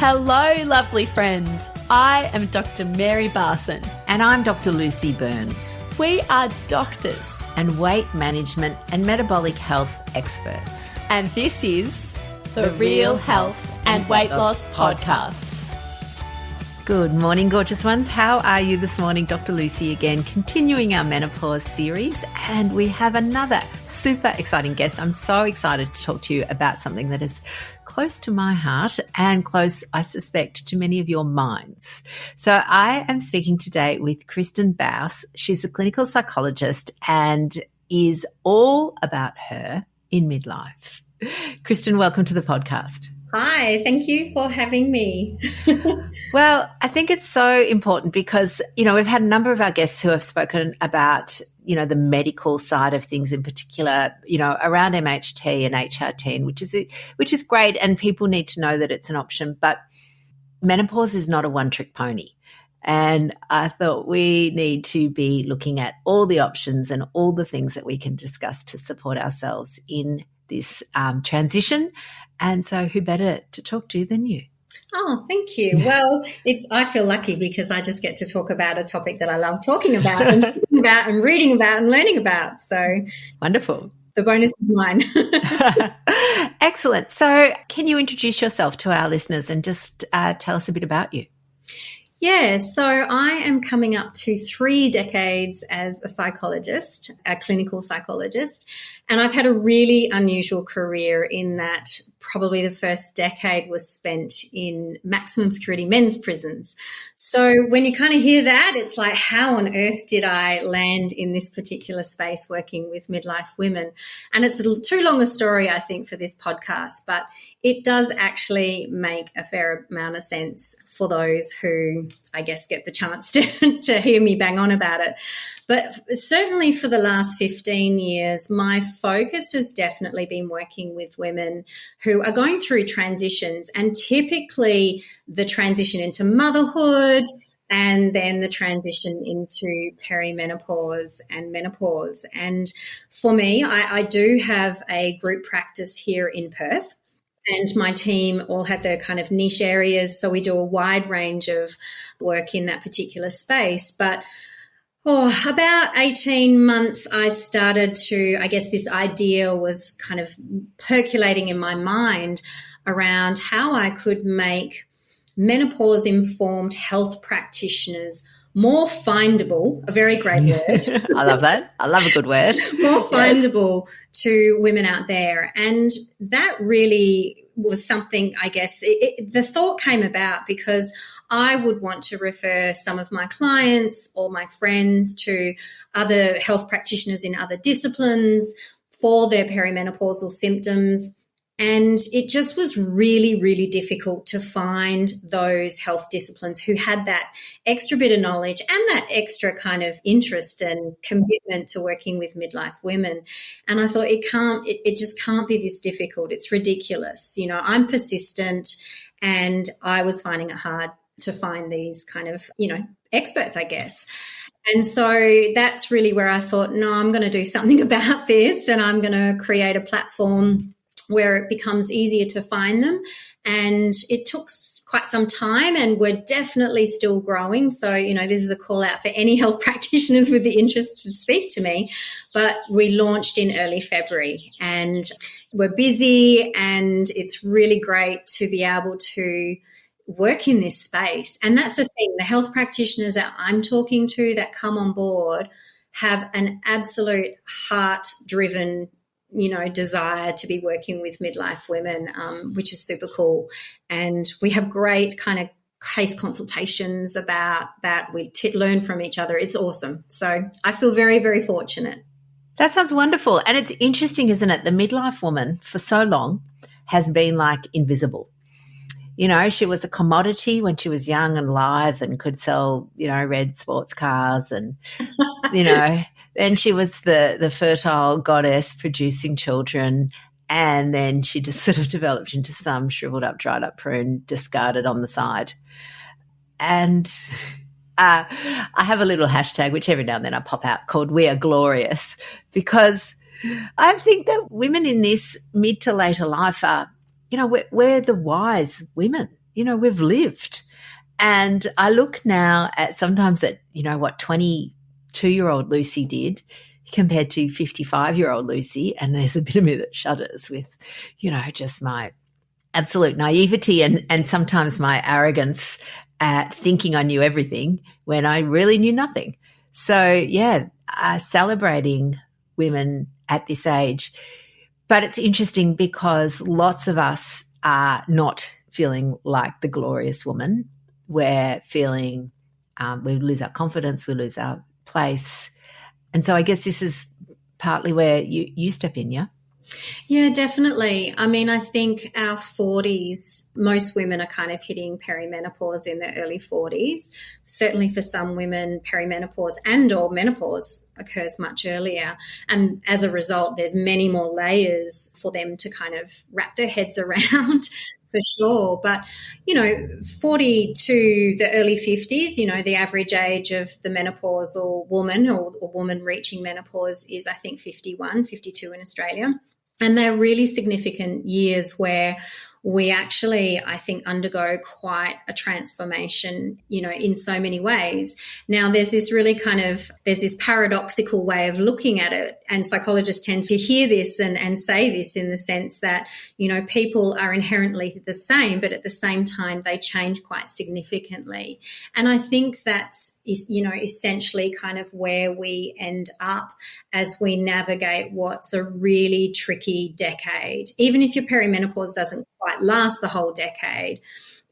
Hello, lovely friend. I am Dr. Mary Barson. And I'm Dr. Lucy Burns. We are doctors and weight management and metabolic health experts. And this is the Real Health and Weight Loss Podcast. Good morning, gorgeous ones. How are you this morning? Dr. Lucy again, continuing our menopause series. And we have another super exciting guest. I'm so excited to talk to you about something that is close to my heart and close, I suspect, to many of your minds. So I am speaking today with Kirstin Bouse. She's a clinical psychologist and is all about her in midlife. Kirstin, welcome to the podcast. Hi, thank you for having me. Well, I think it's so important because, we've had a number of our guests who have spoken about, the medical side of things in particular, around MHT and HRT, which is great. And people need to know that it's an option, but menopause is not a one-trick pony. And I thought we need to be looking at all the options and all the things that we can discuss to support ourselves in this transition. And so who better to talk to than you? Oh, thank you. Well, I feel lucky because I just get to talk about a topic that I love talking about and thinking about and reading about and learning about. So wonderful. The bonus is mine. Excellent. So can you introduce yourself to our listeners and just tell us a bit about you? Yeah, so I am coming up to 3 decades as a psychologist, a clinical psychologist, and I've had a really unusual career in that probably the first decade was spent in maximum security men's prisons. So when you kind of hear that, it's like, how on earth did I land in this particular space working with midlife women? And it's too long a story, I think, for this podcast, but it does actually make a fair amount of sense for those who, I guess, get the chance to hear me bang on about it. But certainly for the last 15 years, my focus has definitely been working with women who are going through transitions, and typically the transition into motherhood and then the transition into perimenopause and menopause. And for me, I do have a group practice here in Perth. And my team all have their kind of niche areas, so we do a wide range of work in that particular space. But about 18 months, I started this idea was kind of percolating in my mind around how I could make menopause-informed health practitioners more findable, a very great word. I love that. I love a good word. More findable to women out there. And that really was something, I guess, the thought came about because I would want to refer some of my clients or my friends to other health practitioners in other disciplines for their perimenopausal symptoms. And it just was really, really difficult to find those health disciplines who had that extra bit of knowledge and that extra kind of interest and commitment to working with midlife women. And I thought it just can't be this difficult. It's ridiculous. I'm persistent and I was finding it hard to find these kind of, experts, I guess. And so that's really where I thought, no, I'm going to do something about this and I'm going to create a platform where it becomes easier to find them. And it took quite some time and we're definitely still growing. So, this is a call out for any health practitioners with the interest to speak to me. But we launched in early February and we're busy and it's really great to be able to work in this space. And that's the thing, the health practitioners that I'm talking to that come on board have an absolute heart-driven desire to be working with midlife women, which is super cool. And we have great kind of case consultations about that. We learn from each other. It's awesome. So I feel very, very fortunate. That sounds wonderful. And it's interesting, isn't it? The midlife woman for so long has been like invisible. She was a commodity when she was young and lithe and could sell, red sports cars and, then she was the fertile goddess producing children, and then she just sort of developed into some shriveled up, dried up prune discarded on the side. And I have a little hashtag, which every now and then I pop out, called We Are Glorious, because I think that women in this mid to later life are, we're the wise women. we've lived. And I look now at sometimes at, what 22-year-old Lucy did compared to 55-year-old Lucy. And there's a bit of me that shudders with, just my absolute naivety and sometimes my arrogance at thinking I knew everything when I really knew nothing. So, yeah, celebrating women at this age. But it's interesting because lots of us are not feeling like the glorious woman. We're feeling we lose our confidence, we lose our place. And so I guess this is partly where you step in, yeah? Yeah, definitely. I mean, I think our 40s, most women are kind of hitting perimenopause in their early 40s. Certainly for some women, perimenopause and or menopause occurs much earlier. And as a result, there's many more layers for them to kind of wrap their heads around. For sure. But, 40 to the early 50s, the average age of the menopausal woman or woman reaching menopause is, I think, 51, 52 in Australia. And they're really significant years where we actually, I think, undergo quite a transformation, in so many ways. Now, there's this paradoxical way of looking at it, and psychologists tend to hear this and say this in the sense that, people are inherently the same, but at the same time, they change quite significantly. And I think that's, essentially kind of where we end up as we navigate what's a really tricky decade. Even if your perimenopause doesn't quite last the whole decade,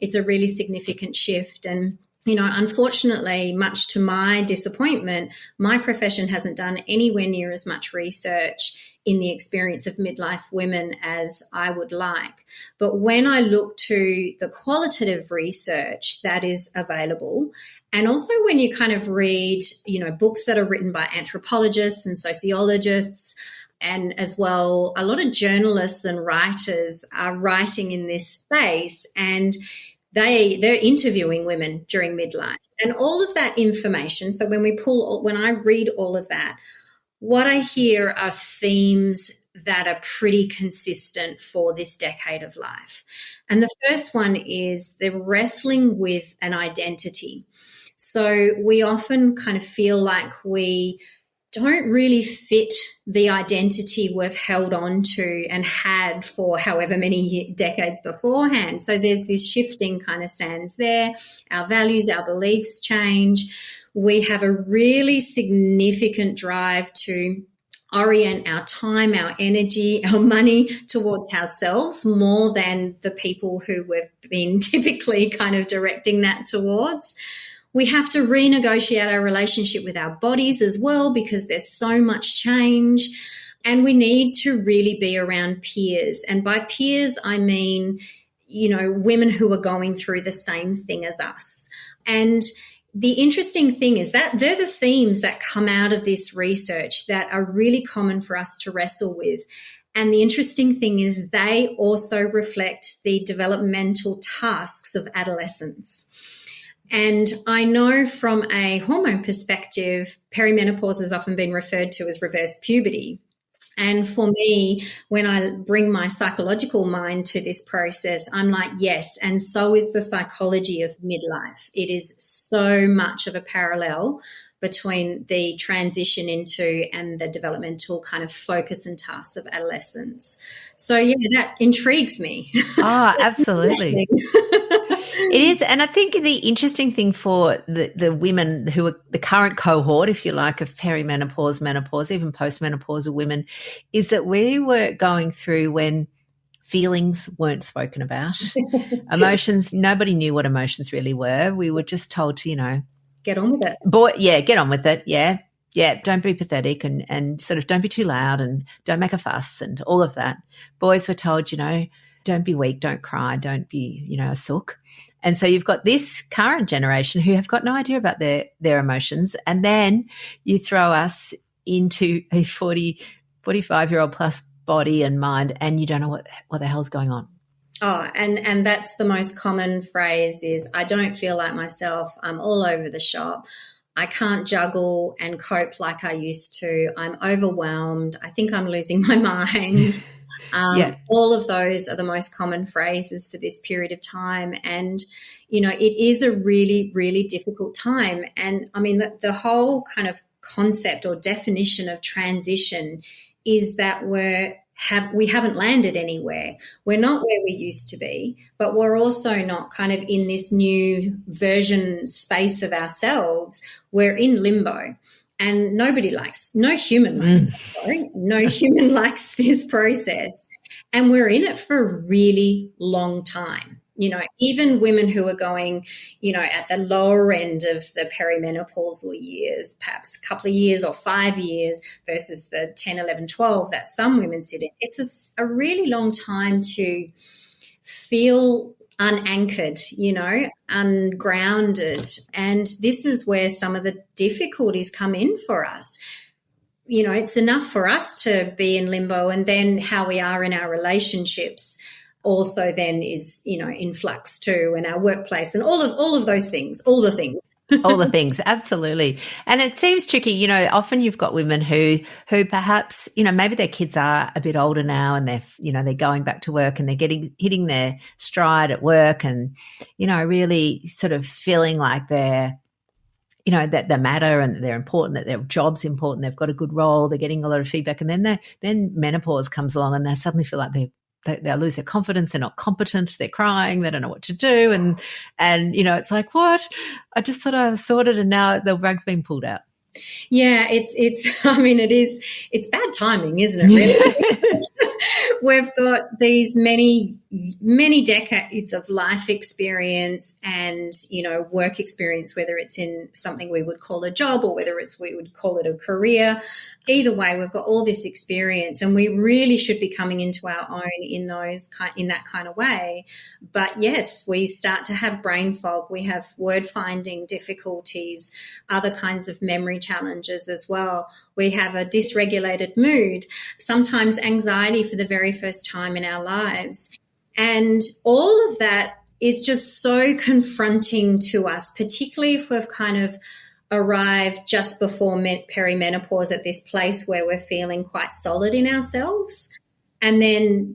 it's a really significant shift. And, unfortunately, much to my disappointment, my profession hasn't done anywhere near as much research in the experience of midlife women as I would like. But when I look to the qualitative research that is available, and also when you kind of read, books that are written by anthropologists and sociologists, and as well, a lot of journalists and writers are writing in this space, and they're interviewing women during midlife. And all of that information, so when I read all of that, what I hear are themes that are pretty consistent for this decade of life. And the first one is they're wrestling with an identity. So we often kind of feel like we don't really fit the identity we've held on to and had for however many decades beforehand. So there's this shifting kind of sands there. Our values, our beliefs change. We have a really significant drive to orient our time, our energy, our money towards ourselves more than the people who we've been typically kind of directing that towards. We have to renegotiate our relationship with our bodies as well because there's so much change. And we need to really be around peers. And by peers, I mean, women who are going through the same thing as us. And the interesting thing is that they're the themes that come out of this research that are really common for us to wrestle with. And the interesting thing is they also reflect the developmental tasks of adolescence. And I know from a hormone perspective, perimenopause has often been referred to as reverse puberty. And for me, when I bring my psychological mind to this process, I'm like, yes, and so is the psychology of midlife. It is so much of a parallel between the transition into and the developmental kind of focus and tasks of adolescence. So, yeah, that intrigues me. Oh, absolutely. It is. And I think the interesting thing for the women who are the current cohort, if you like, of perimenopause, menopause, even postmenopausal women, is that we were going through when feelings weren't spoken about. Emotions, nobody knew what emotions really were. We were just told to, get on with it. Get on with it. Yeah. Yeah, don't be pathetic and sort of don't be too loud and don't make a fuss and all of that. Boys were told, don't be weak, don't cry, don't be, a sook. And so you've got this current generation who have got no idea about their emotions. And then you throw us into a 45-year-old plus body and mind and you don't know what the hell's going on. Oh, and that's the most common phrase is, I don't feel like myself. I'm all over the shop. I can't juggle and cope like I used to. I'm overwhelmed. I think I'm losing my mind. All of those are the most common phrases for this period of time. And, you know, it is a really, really difficult time. And I mean, the whole kind of concept or definition of transition is that we haven't landed anywhere. We're not where we used to be, but we're also not kind of in this new version space of ourselves. We're in limbo. And no human likes limbo. No human likes this process. And we're in it for a really long time. You know, even women who are going, you know, at the lower end of the perimenopausal years, perhaps a couple of years or 5 years versus the 10, 11, 12 that some women sit in, it's a really long time to feel unanchored, you know, ungrounded. And this is where some of the difficulties come in for us. You know, it's enough for us to be in limbo, and then how we are in our relationships also then is, you know, in flux too, in our workplace and all of those things, all the things, absolutely. And it seems tricky, you know, often you've got women who perhaps, you know, maybe their kids are a bit older now and they're going back to work and they're hitting their stride at work and, you know, really sort of feeling like they're, you know, that they matter and they're important, that their job's important, they've got a good role, they're getting a lot of feedback, and then menopause comes along and they suddenly feel like they lose their confidence, they're not competent, they're crying, they don't know what to do. And you know, it's like, what? I just thought I was sorted and now the rug's been pulled out. Yeah, it's bad timing, isn't it, really? We've got these many decades of life experience and, you know, work experience, whether it's in something we would call a job or whether we would call it a career. Either way, we've got all this experience and we really should be coming into our own in that kind of way. But yes, we start to have brain fog. We have word finding difficulties, other kinds of memory challenges as well. We have a dysregulated mood, sometimes anxiety for the very first time in our lives. And all of that is just so confronting to us, particularly if we've kind of arrived just before perimenopause at this place where we're feeling quite solid in ourselves. And then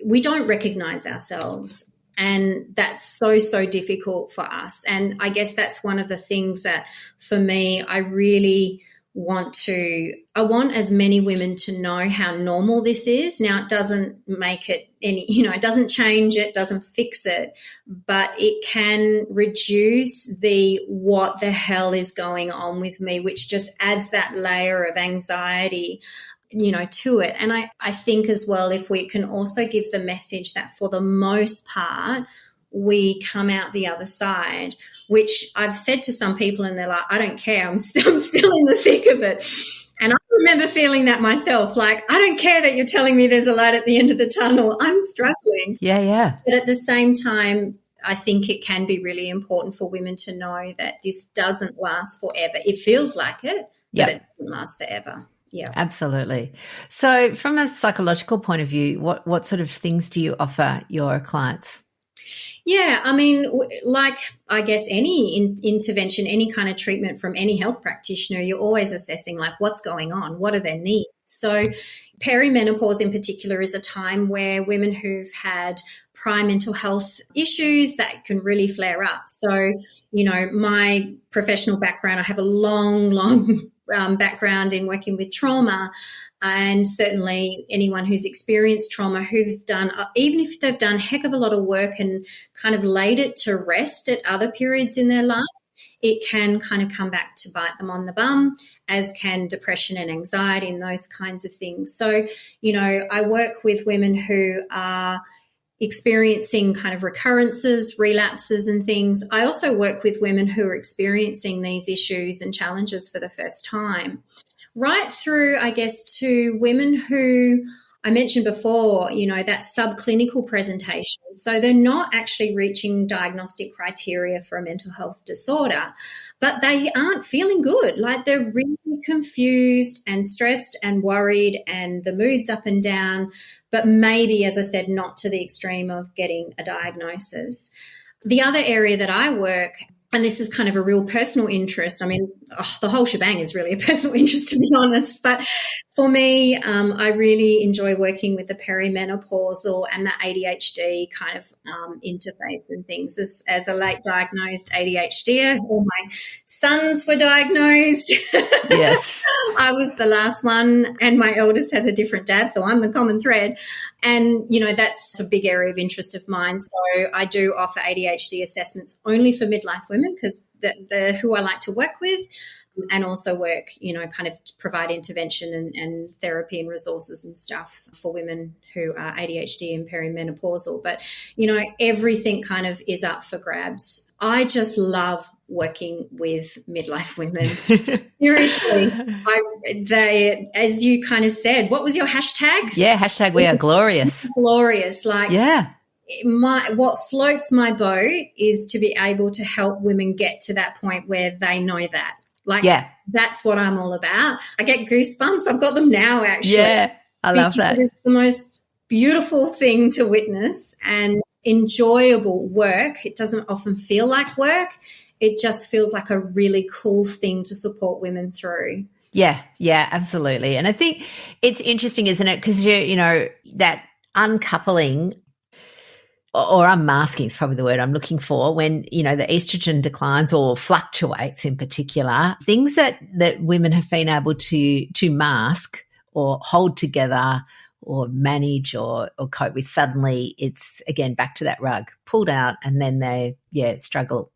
we don't recognize ourselves. And that's so, so difficult for us. And I guess that's one of the things that for me, I want as many women to know how normal this is. Now, it doesn't make it it doesn't change it, doesn't fix it, but it can reduce what the hell is going on with me, which just adds that layer of anxiety, you know, to it. And I think as well, if we can also give the message that for the most part, we come out the other side, which I've said to some people and they're like, I don't care, I'm still in the thick of it. And I remember feeling that myself, like, I don't care that you're telling me there's a light at the end of the tunnel. I'm struggling. Yeah. But at the same time, I think it can be really important for women to know that this doesn't last forever. It feels like it, but it doesn't last forever. Yeah, absolutely. So from a psychological point of view, what sort of things do you offer your clients? Yeah, I mean, like I guess any intervention, any kind of treatment from any health practitioner, you're always assessing like what's going on, what are their needs. So perimenopause in particular is a time where women who've had prior mental health issues that can really flare up. So, you know, my professional background, I have a long background in working with trauma, and certainly anyone who's experienced trauma who've done, even if they've done a heck of a lot of work and kind of laid it to rest at other periods in their life, it can kind of come back to bite them on the bum, as can depression and anxiety and those kinds of things. So, you know, I work with women who are experiencing kind of recurrences, relapses and things. I also work with women who are experiencing these issues and challenges for the first time, right through, I guess, to women who I mentioned before, you know, that subclinical presentation. So they're not actually reaching diagnostic criteria for a mental health disorder, but they aren't feeling good. Like they're really confused and stressed and worried and the mood's up and down, but maybe, as I said, not to the extreme of getting a diagnosis. The other area that I work, and this is kind of a real personal interest. I mean, the whole shebang is really a personal interest, to be honest. But For me, I really enjoy working with the perimenopausal and the ADHD kind of interface and things. As a late diagnosed ADHD, all my sons were diagnosed. Yes. I was the last one, and my eldest has a different dad, so I'm the common thread. And, you know, that's a big area of interest of mine. So I do offer ADHD assessments only for midlife women because the who I like to work with, and also work, you know, kind of provide intervention and therapy and resources and stuff for women who are ADHD and perimenopausal. But, you know, everything kind of is up for grabs. I just love working with midlife women. Seriously. They, as you kind of said, what was your hashtag? Yeah, hashtag we are glorious. Glorious. Like, yeah. What floats my boat is to be able to help women get to that point where they know that. Like, yeah. That's what I'm all about. I get goosebumps. I've got them now, actually. Yeah, I love that. It's the most beautiful thing to witness and enjoyable work. It doesn't often feel like work. It just feels like a really cool thing to support women through. Yeah, absolutely. And I think it's interesting, isn't it? Because, you know, that uncoupling or unmasking is probably the word I'm looking for, when, you know, the estrogen declines or fluctuates in particular, things that women have been able to mask or hold together or manage or cope with, suddenly it's, again, back to that rug, pulled out, and then they, struggle.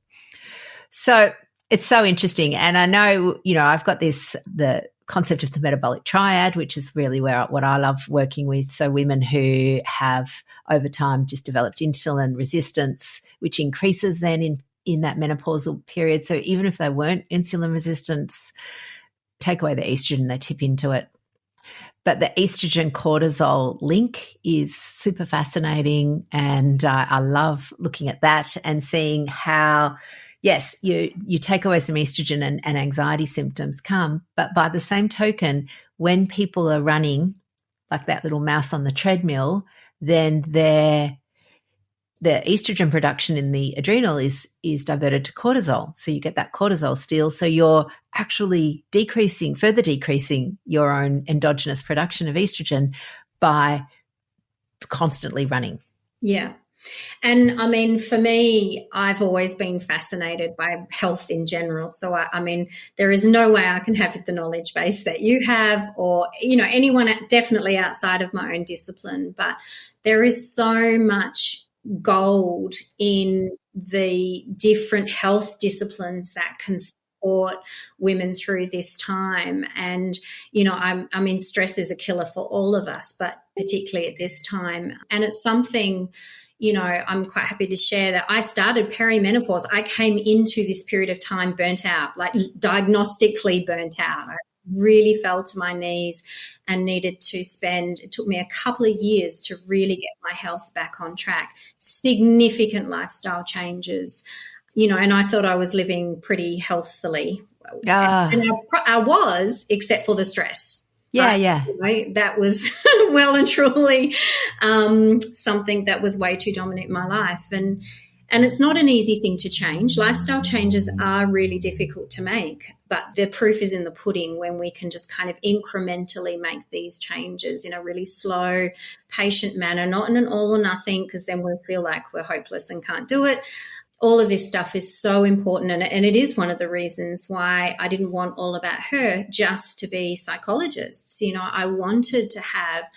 So it's so interesting. And I know, you know, I've got the concept of the metabolic triad, which is really what I love working with. So women who have over time just developed insulin resistance, which increases then in that menopausal period. So even if they weren't insulin resistant, take away the estrogen, they tip into it. But the estrogen cortisol link is super fascinating, and I love looking at that and seeing how, yes, you take away some estrogen and anxiety symptoms come, but by the same token, when people are running like that little mouse on the treadmill, then the estrogen production in the adrenal is diverted to cortisol. So you get that cortisol steal. So you're actually further decreasing your own endogenous production of estrogen by constantly running. Yeah. And I mean, for me, I've always been fascinated by health in general. So, I mean, there is no way I can have the knowledge base that you have, or, you know, anyone definitely outside of my own discipline. But there is so much gold in the different health disciplines that can support women through this time. And, you know, I mean, stress is a killer for all of us, but particularly at this time. And it's something, you know, I'm quite happy to share that I started perimenopause. I came into this period of time burnt out, like diagnostically burnt out. I really fell to my knees and needed to it took me a couple of years to really get my health back on track. Significant lifestyle changes, you know, and I thought I was living pretty healthily. And I was, except for the stress. Yeah. You know, that was well and truly something that was way too dominant in my life. And it's not an easy thing to change. Lifestyle changes are really difficult to make, but the proof is in the pudding when we can just kind of incrementally make these changes in a really slow, patient manner, not in an all or nothing, because then we'll feel like we're hopeless and can't do it. All of this stuff is so important, and it is one of the reasons why I didn't want All About Her just to be psychologists. You know, I wanted to have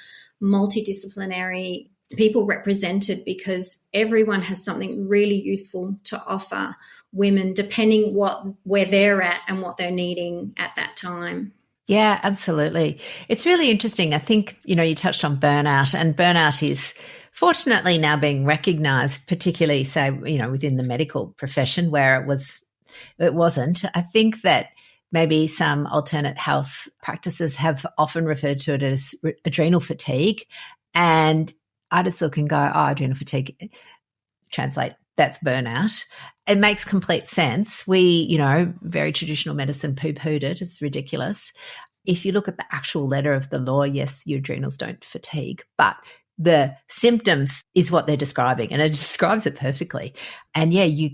multidisciplinary people represented because everyone has something really useful to offer women, depending where they're at and what they're needing at that time. Yeah, absolutely. It's really interesting. I think, you know, you touched on burnout, and burnout is fortunately now being recognised, particularly, say, you know, within the medical profession, where it wasn't. I think that maybe some alternate health practices have often referred to it as adrenal fatigue, and I just look and go, adrenal fatigue, translate, that's burnout. It makes complete sense. We, you know, very traditional medicine poo-pooed it. It's ridiculous. If you look at the actual letter of the law, yes, your adrenals don't fatigue, but the symptoms is what they're describing, and it describes it perfectly. And yeah, you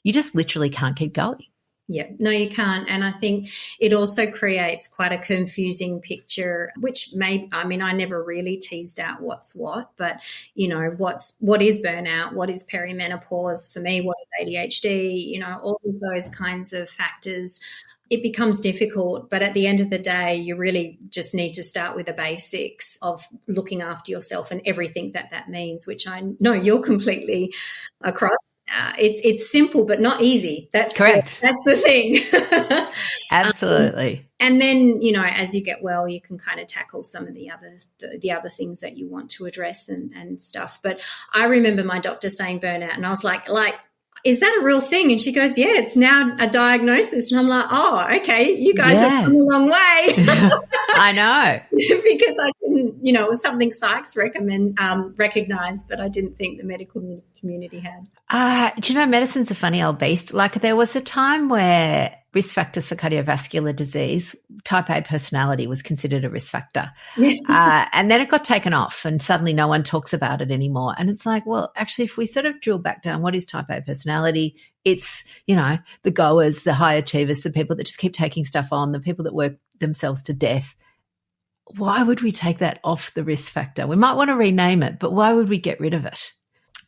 just literally can't keep going. Yeah, no, you can't. And I think it also creates quite a confusing picture, which I never really teased out what's what, but, what is burnout? What is perimenopause for me? What is ADHD? All of those kinds of factors. It becomes difficult, but at the end of the day, you really just need to start with the basics of looking after yourself and everything that means, which I know you're completely across. It's simple, but not easy. That's correct. That's the thing. Absolutely. And then, as you get well, you can kind of tackle some of the other things that you want to address and stuff. But I remember my doctor saying burnout, and I was like, is that a real thing? And she goes, yeah, it's now a diagnosis. And I'm like, oh, okay, you guys have come a long way. I know. Because I didn't, it was something psychs recognised, but I didn't think the medical community had. Do you know, medicine's a funny old beast. Like, there was a time where risk factors for cardiovascular disease, type A personality was considered a risk factor. And then it got taken off and suddenly no one talks about it anymore. And it's like, well, actually, if we sort of drill back down, what is type A personality? It's, the goers, the high achievers, the people that just keep taking stuff on, the people that work themselves to death. Why would we take that off the risk factor? We might want to rename it, but why would we get rid of it?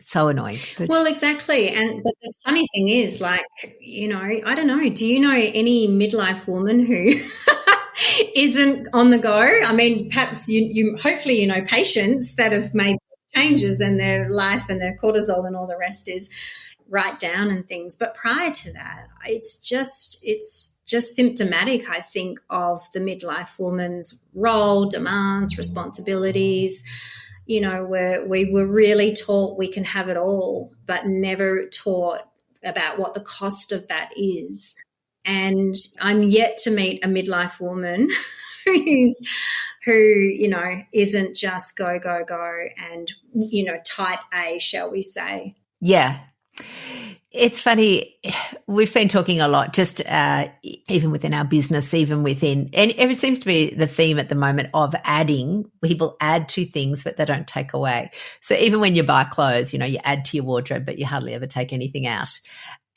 So annoying. Well, exactly. But the funny thing is, I don't know, do you know any midlife woman who isn't on the go? I mean, perhaps you hopefully patients that have made changes in their life and their cortisol and all the rest is right down and things. But prior to that, it's just symptomatic, I think, of the midlife woman's role, demands, responsibilities. Where we were really taught we can have it all, but never taught about what the cost of that is. And I'm yet to meet a midlife woman who isn't just go, go, go and, type A, shall we say. Yeah. It's funny, we've been talking a lot, just even within our business, even within, and it seems to be the theme at the moment of adding. People add to things, but they don't take away. So even when you buy clothes, you add to your wardrobe, but you hardly ever take anything out.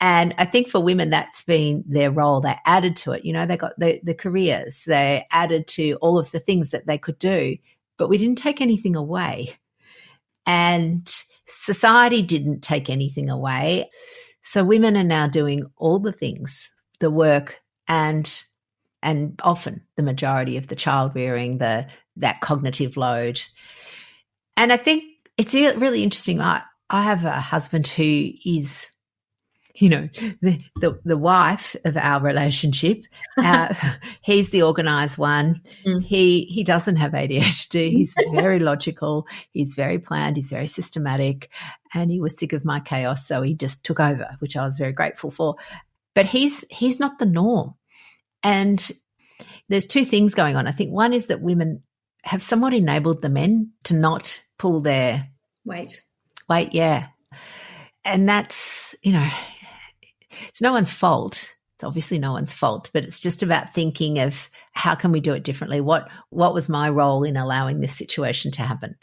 And I think for women, that's been their role. They added to it. They got the careers. They added to all of the things that they could do, but we didn't take anything away. And society didn't take anything away. So women are now doing all the things, the work and often the majority of the child rearing, that cognitive load. And I think it's really interesting. I have a husband who is, the wife of our relationship. He's the organised one. He doesn't have ADHD. He's very logical. He's very planned. He's very systematic. And he was sick of my chaos, so he just took over, which I was very grateful for. But he's not the norm. And there's two things going on. I think one is that women have somewhat enabled the men to not pull their weight, yeah. And that's, it's no one's fault. It's obviously no one's fault, but it's just about thinking of how can we do it differently? What was my role in allowing this situation to happen?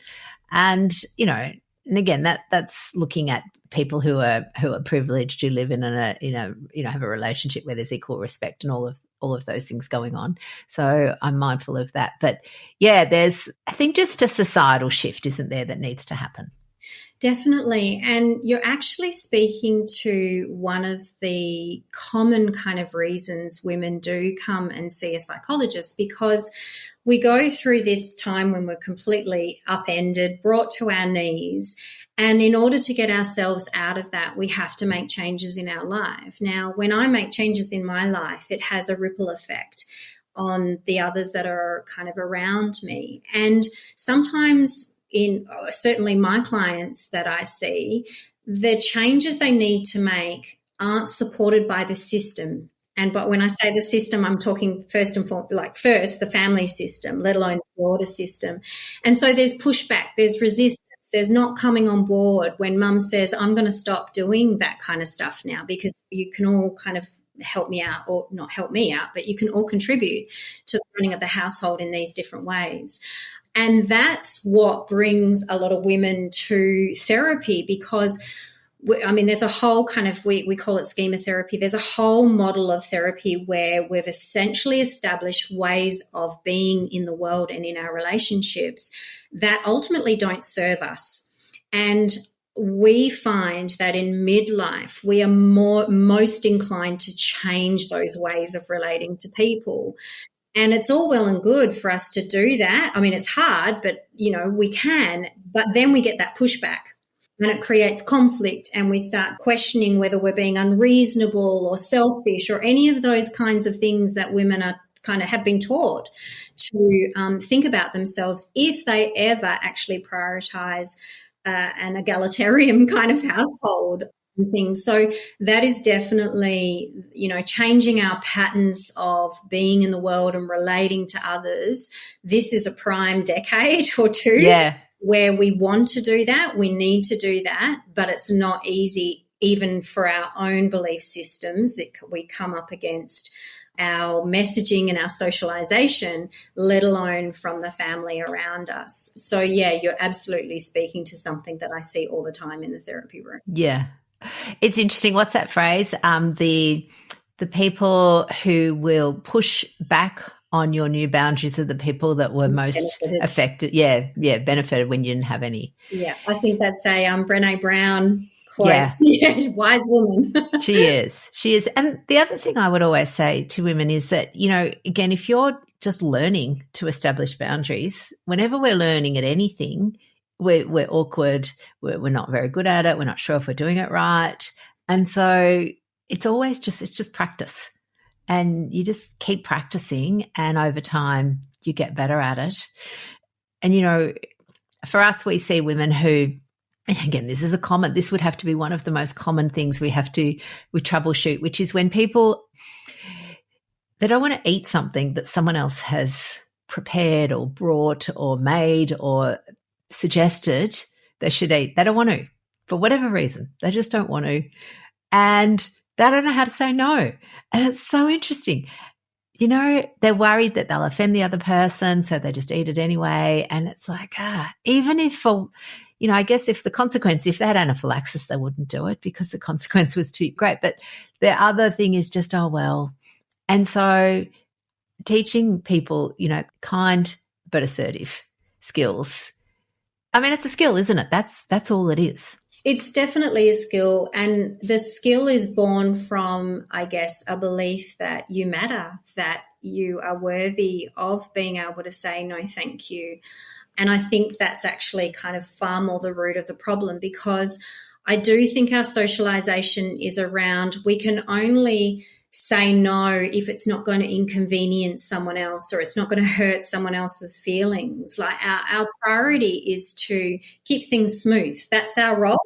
And, and again, that's looking at people who are privileged, who live in have a relationship where there's equal respect and all of those things going on. So I'm mindful of that. But yeah, there's, I think, just a societal shift, isn't there, that needs to happen. Definitely. And you're actually speaking to one of the common kind of reasons women do come and see a psychologist, because we go through this time when we're completely upended, brought to our knees. And in order to get ourselves out of that, we have to make changes in our life. Now, when I make changes in my life, it has a ripple effect on the others that are kind of around me. And sometimes in certainly my clients that I see, the changes they need to make aren't supported by the system. But when I say the system, I'm talking first, the family system, let alone the broader system. And so there's pushback, there's resistance, there's not coming on board when mum says, I'm going to stop doing that kind of stuff now because you can all kind of help me out, or not help me out, but you can all contribute to the running of the household in these different ways. And that's what brings a lot of women to therapy, because there's a whole kind of, we call it schema therapy. There's a whole model of therapy where we've essentially established ways of being in the world and in our relationships that ultimately don't serve us. And we find that in midlife, we are most inclined to change those ways of relating to people. And it's all well and good for us to do that. I mean, it's hard, but, we can. But then we get that pushback. And it creates conflict, and we start questioning whether we're being unreasonable or selfish or any of those kinds of things that women are kind of have been taught to think about themselves if they ever actually prioritize an egalitarian kind of household and things. So that is definitely, changing our patterns of being in the world and relating to others. This is a prime decade or two. Yeah. Where we want to do that, we need to do that, but it's not easy even for our own belief systems. We come up against our messaging and our socialization, let alone from the family around us. So, yeah, you're absolutely speaking to something that I see all the time in the therapy room. Yeah. It's interesting. What's that phrase? The people who will push back on your new boundaries are the people that were most affected. Yeah, benefited when you didn't have any. Yeah, I think that's a Brené Brown quote. Yeah, wise woman. She is. And the other thing I would always say to women is that, again, if you're just learning to establish boundaries, whenever we're learning at anything, we're awkward, we're not very good at it, we're not sure if we're doing it right. And so it's just practice. And you just keep practicing, and over time you get better at it. And, for us, we see women who, again, this would have to be one of the most common things we troubleshoot, which is when people, they don't want to eat something that someone else has prepared or brought or made or suggested they should eat. They don't want to, for whatever reason. They just don't want to. And they don't know how to say no. And it's so interesting. They're worried that they'll offend the other person, so they just eat it anyway. And it's like, even if I guess if they had anaphylaxis, they wouldn't do it because the consequence was too great. But the other thing is just, and so teaching people, kind but assertive skills. I mean, it's a skill, isn't it? That's all it is. It's definitely a skill, and the skill is born from, I guess, a belief that you matter, that you are worthy of being able to say no, thank you. And I think that's actually kind of far more the root of the problem, because I do think our socialization is around we can only say no if it's not going to inconvenience someone else or it's not going to hurt someone else's feelings. Like our priority is to keep things smooth. That's our role.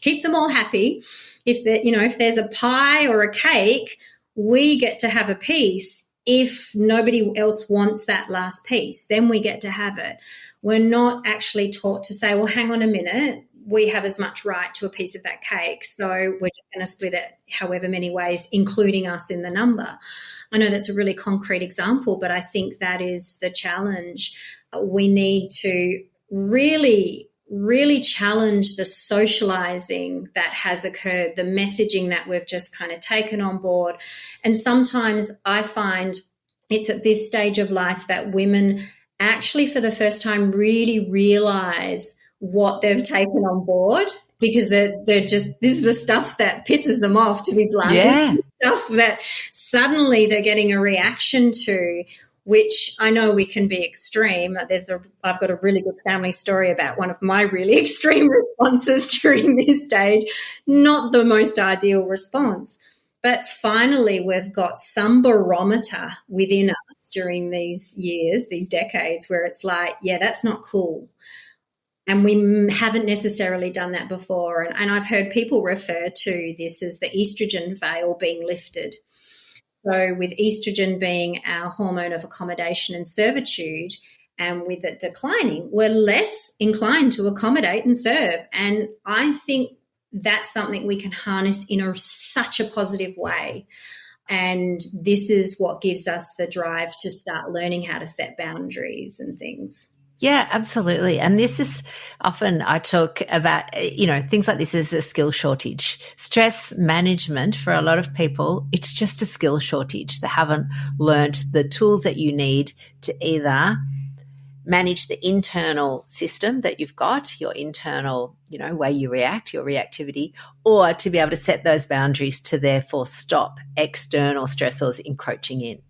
Keep them all happy. If there's a pie or a cake, we get to have a piece. If nobody else wants that last piece, then we get to have it. We're not actually taught to say, well, hang on a minute, we have as much right to a piece of that cake, so we're just going to split it however many ways, including us in the number. I know that's a really concrete example, but I think that is the challenge. We need to really challenge the socializing that has occurred, the messaging that we've just kind of taken on board. And sometimes I find it's at this stage of life that women actually for the first time really realize what they've taken on board, because they're just, this is the stuff that pisses them off, to be blunt. Yeah. This is the stuff that suddenly they're getting a reaction to, which I know we can be extreme. I've got a really good family story about one of my really extreme responses during this stage. Not the most ideal response. But finally, we've got some barometer within us during these years, these decades, where it's like, yeah, that's not cool. And we haven't necessarily done that before. And I've heard people refer to this as the estrogen veil being lifted. So with estrogen being our hormone of accommodation and servitude, and with it declining, we're less inclined to accommodate and serve. And I think that's something we can harness in such a positive way. And this is what gives us the drive to start learning how to set boundaries and things. Yeah, absolutely. And this is often I talk about, things like this is a skill shortage. Stress management for a lot of people, it's just a skill shortage. They haven't learnt the tools that you need to either manage the internal system that you've got, your internal, way you react, your reactivity, or to be able to set those boundaries to therefore stop external stressors encroaching in.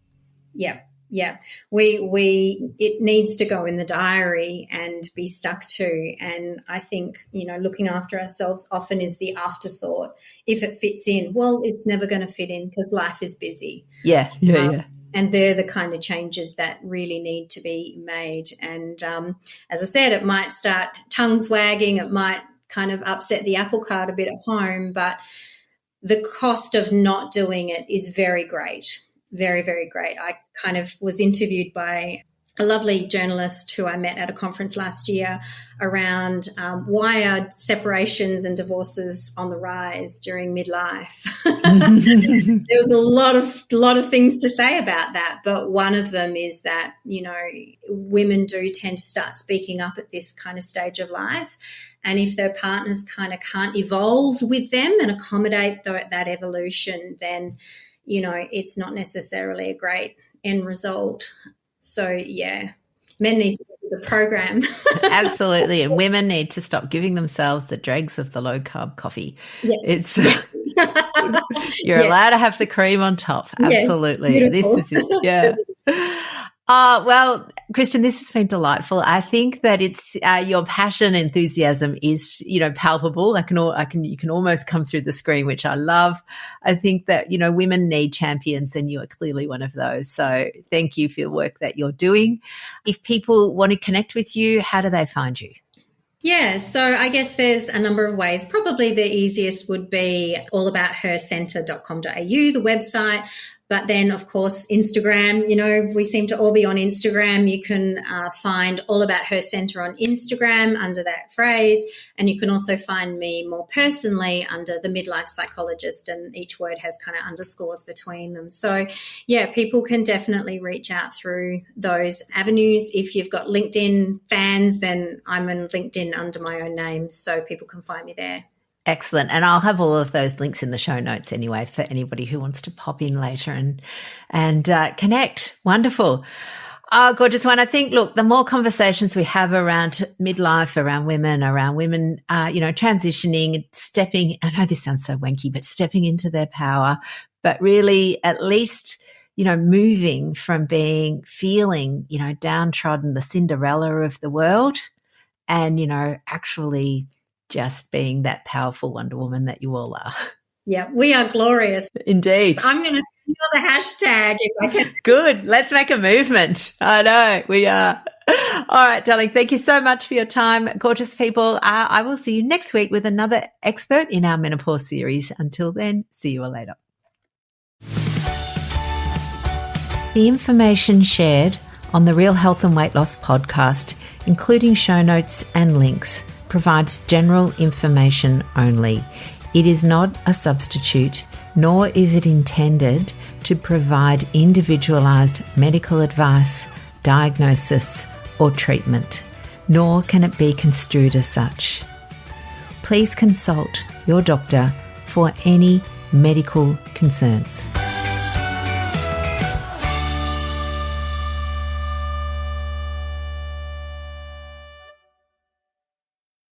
Yeah. Yeah, it needs to go in the diary and be stuck to. And I think, looking after ourselves often is the afterthought. If it fits in, well, it's never going to fit in because life is busy. Yeah. And they're the kind of changes that really need to be made. And as I said, it might start tongues wagging. It might kind of upset the apple cart a bit at home, but the cost of not doing it is very great. Very, very great. I kind of was interviewed by a lovely journalist who I met at a conference last year around why are separations and divorces on the rise during midlife. There was a lot of things to say about that, but one of them is that, women do tend to start speaking up at this kind of stage of life. And if their partners kind of can't evolve with them and accommodate that evolution, then it's not necessarily a great end result. So, yeah, men need to do the program. Absolutely. And women need to stop giving themselves the dregs of the low-carb coffee. Yes. You're allowed to have the cream on top. Absolutely. Yes, this is it. Yeah. Well, Kristin, this has been delightful. I think that it's your passion, enthusiasm is, palpable. You can almost come through the screen, which I love. I think that, women need champions and you are clearly one of those. So thank you for your work that you're doing. If people want to connect with you, how do they find you? Yeah, so I guess there's a number of ways. Probably the easiest would be allabouthercentre.com.au, the website. But then, of course, Instagram, we seem to all be on Instagram. You can find All About Her Centre on Instagram under that phrase. And you can also find me more personally under the Midlife Psychologist, and each word has kind of underscores between them. So, yeah, people can definitely reach out through those avenues. If you've got LinkedIn fans, then I'm on LinkedIn under my own name, so people can find me there. Excellent. And I'll have all of those links in the show notes anyway for anybody who wants to pop in later and connect. Wonderful. Oh, gorgeous one. I think, look, the more conversations we have around midlife, around women, transitioning, stepping, I know this sounds so wanky, but stepping into their power, but really at least, moving from feeling, downtrodden, the Cinderella of the world and, actually just being that powerful Wonder Woman that you all are. Yeah, we are glorious. Indeed. I'm going to steal the hashtag if I can. Good. Let's make a movement. I know we are. All right, darling. Thank you so much for your time. Gorgeous people. I will see you next week with another expert in our menopause series. Until then, see you all later. The information shared on the Real Health and Weight Loss podcast, including show notes and links, provides general information only. It is not a substitute, nor is it intended to provide individualized medical advice, diagnosis, or treatment, nor can it be construed as such. Please consult your doctor for any medical concerns.